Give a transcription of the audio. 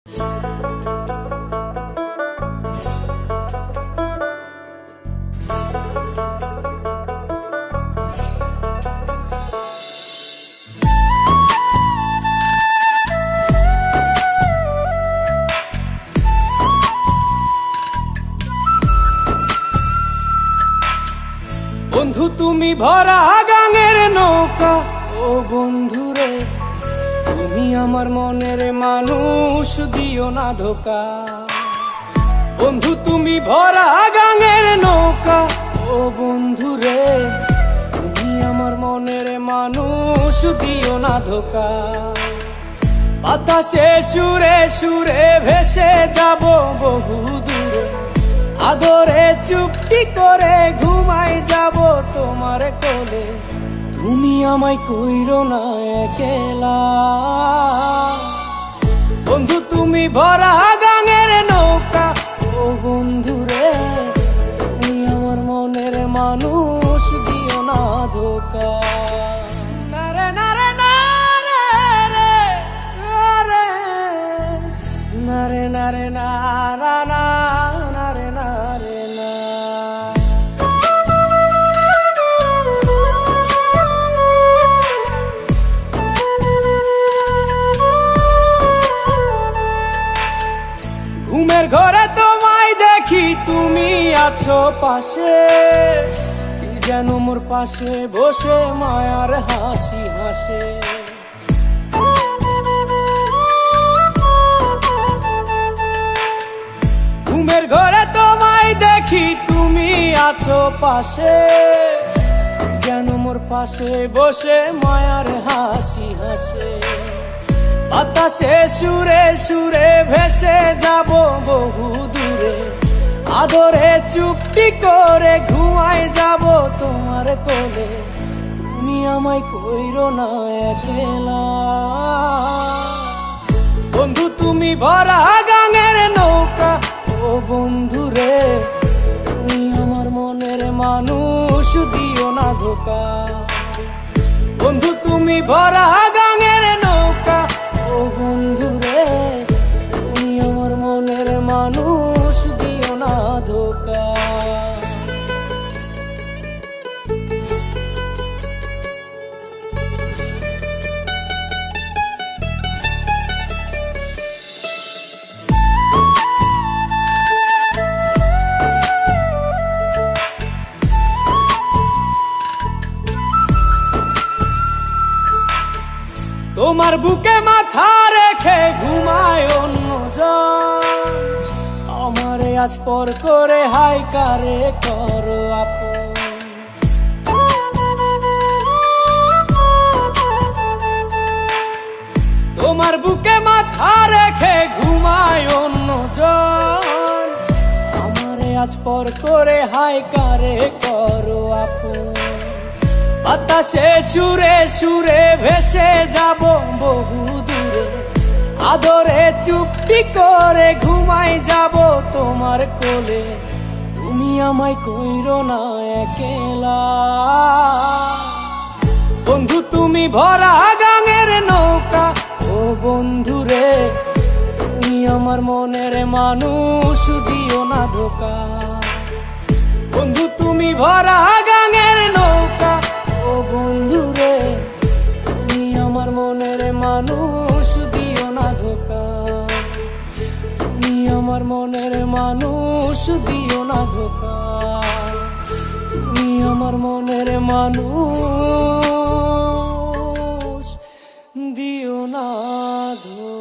বন্ধু তুমি ভরা গাঙের নৌকা, ও বন্ধুরে তুমি আমার মনের মানুষ, দিও না ধোকা। বন্ধু তুমি ভরা গাঙের নৌকা, ও বন্ধুরে তুমি আমার মনের মানুষ, দিও না ধোকা। বাতাসে সুরে সুরে ভেসে যাব বহু দূরে, আদরে চুপটি করে ঘুমাই যাব তোমার কোলে। তুমি আমায় কইরো না একলা, বন্ধু তুমি ভরা গাঙের নৌকা, ও বন্ধুরে তুমি আমার মনের মানুষ, দিও না ধোকা। নারে নারে নারে রে নারে নারে নারে নারা না নারে নারে না। ঘুমের ঘরে তোমায় দেখি তুমি আছো পাশে, কি যেন মোর পাশে বসে মায়ার হাসি হাসে। ঘুমের ঘরে তোমায় দেখি তুমি আছো পাশে, কি যেন মোর পাশে বসে মায়ার হাসি হাসে। বাতাসে সুরে সুরে ভেসে যাব বহু দূরে, আদরে চুপটি করে ঘুমাই যাব তোমার কোলে। তুমি আমায় কইরো না একলা, বন্ধু তুমি ভরা গাঙের নৌকা, ও বন্ধুরে তুমি আমার মনের মানুষ, দিও না ধোকা। বন্ধু তুমি ভরা গাঙের নৌকা, ও বন্ধুরে তুমি আমার মনের মানুষ, দিও না ধোকা। তোমার বুকে মাথা রেখে ঘুমায় অন্যজন, আমারে আজ পর করে হাই কারে করো আপন। তোমার বুকে মাথা রেখে ঘুমায় অন্যজন, আমারে আজ পর করে হাই কারে করো আপন। বাতাসে সুরে সুরে ভেসে যাব বহু দূরে, আদরে চুপটি করে ঘুমাই যাব তোমার কোলে। তুমি আমায় কইরো না একলা, বন্ধু তুমি ভরা গাঙের নৌকা, ও বন্ধুরে তুমি আমার মনের মানুষ, দিও না ধোকা। বন্ধু তুমি ভরা গাঙের নৌকা, ও বন্ধুরে তুমি আমার মনের মানুষ, দিও না ধোকা। তুমি আমার মনের মানুষ, দিও না ধোকা। তুমি আমার মনের মানুষ, দিও না ধোকা।